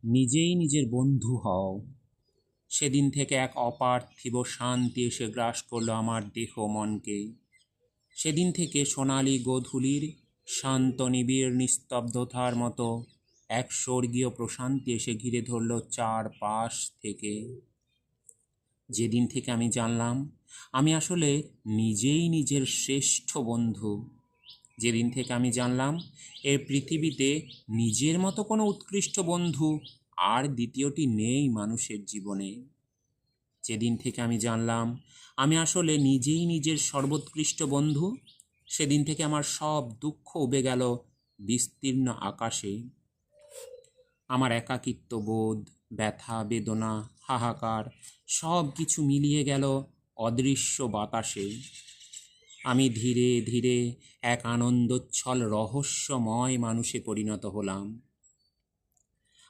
নিজেই নিজের বন্ধু হও। সেদিন থেকে এক অপার্থিব শান্তি এসে গ্রাস করলো আমার দেহ মনকে। সেদিন থেকে সোনালি গোধূলির শান্ত নিবিড় নিস্তব্ধতার মতো এক স্বর্গীয় প্রশান্তি এসে ঘিরে ধরল চারপাশ থেকে। যেদিন থেকে আমি জানলাম আমি আসলে নিজেই নিজের শ্রেষ্ঠ বন্ধু, যেদিন থেকে আমি জানলাম এই পৃথিবীতে নিজের মতো কোনো উৎকৃষ্ট বন্ধু আর দ্বিতীয়টি নেই মানুষের জীবনে, যেদিন থেকে আমি জানলাম আমি আসলে নিজেই নিজের সর্বোৎকৃষ্ট বন্ধু, সেদিন থেকে আমার সব দুঃখ উবে গেল বিস্তীর্ণ আকাশে। আমার একাকিত্ব বোধ, ব্যথা বেদনা, হাহাকার সব কিছু মিলিয়ে গেল অদৃশ্য বাতাসে। আমি ধীরে ধীরে এক আনন্দোচ্ছল রহস্যময় মানুষে পরিণত হলাম।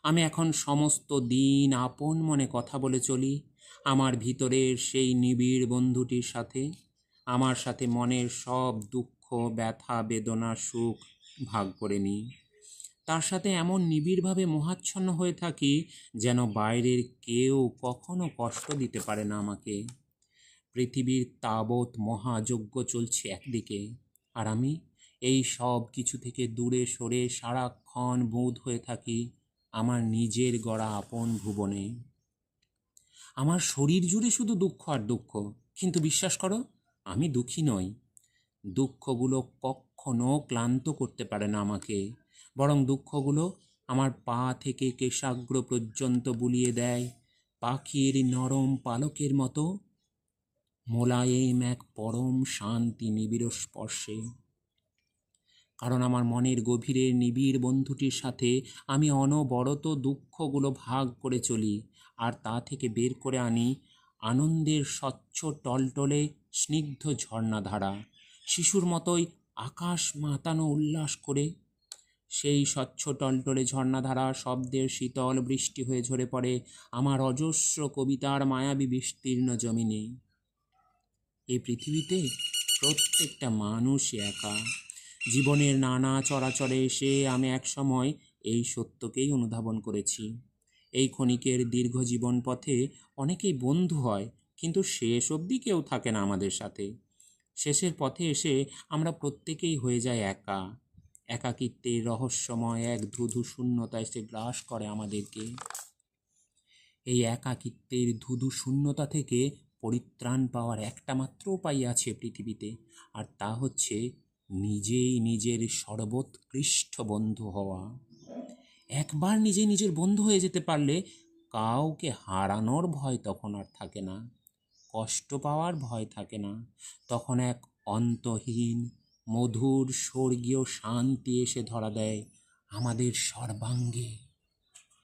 আমি এখন সমস্ত দিন আপন মনে কথা বলে চলি আমার ভিতরের সেই নিবিড় বন্ধুটির সাথে। আমার সাথে মনের সব দুঃখ ব্যথা বেদনা সুখ ভাগ করে নিই। তার সাথে এমন নিবিড়ভাবে মোহাচ্ছন্ন হয়ে থাকি যেন বাইরের কেউ কখনো কষ্ট দিতে পারে না আমাকে। পৃথিবীর তাবৎ মহাযজ্ঞ চলছে একদিকে, আর আমি এই সব কিছু থেকে দূরে সরে সারাক্ষণ বোধ হয়ে থাকি আমার নিজের গড়া আপন ভুবনে। আমার শরীর জুড়ে শুধু দুঃখ আর দুঃখ, কিন্তু বিশ্বাস করো আমি দুঃখী নই। দুঃখগুলো কখনো ক্লান্ত করতে পারে না আমাকে, বরং দুঃখগুলো আমার পা থেকে কেশাগ্র পর্যন্ত বুলিয়ে দেয় পাখির নরম পালকের মতো মোলায়েম এক পরম শান্তি নিবিড় স্পর্শে। কারণ আমার মনের গভীরের নিবিড় বন্ধুটির সাথে আমি অনবরত দুঃখগুলো ভাগ করে চলি, আর তা থেকে বের করে আনি আনন্দের স্বচ্ছ টলটলে স্নিগ্ধ ঝর্ণাধারা, শিশুর মতোই আকাশ মাতানো উল্লাস করে। সেই স্বচ্ছ টলটলে ঝর্ণাধারা শব্দের শীতল বৃষ্টি হয়ে ঝরে পড়ে আমার অজস্র কবিতার মায়াবী বিস্তীর্ণ জমিনে। এই পৃথিবীতে প্রত্যেকটা মানুষই একা। জীবনের নানা চরাচরে এসে আমি একসময় এই সত্যকেই অনুধাবন করেছি। এই ক্ষণিকের দীর্ঘ জীবন পথে অনেকেই বন্ধু হয়, কিন্তু শেষ অবধি কেউ থাকে না আমাদের সাথে। শেষের পথে এসে আমরা প্রত্যেকেই হয়ে যাই একা। একাকিত্বের রহস্যময় এক ধুধু শূন্যতা এসে গ্রাস করে আমাদেরকে। এই একাকিত্বের ধুধু শূন্যতা থেকে পরিত্রাণ পাওয়ার একটা মাত্র উপায় আছে পৃথিবীতে, আর তা হচ্ছে নিজেই নিজের সর্বোৎকৃষ্ট বন্ধু হওয়া। একবার নিজে নিজের বন্ধু হয়ে যেতে পারলে কাউকে হারানোর ভয় তখন আর থাকে না, কষ্ট পাওয়ার ভয় থাকে না। তখন এক অন্তহীন মধুর স্বর্গীয় শান্তি এসে ধরা দেয় আমাদের সর্বাঙ্গে।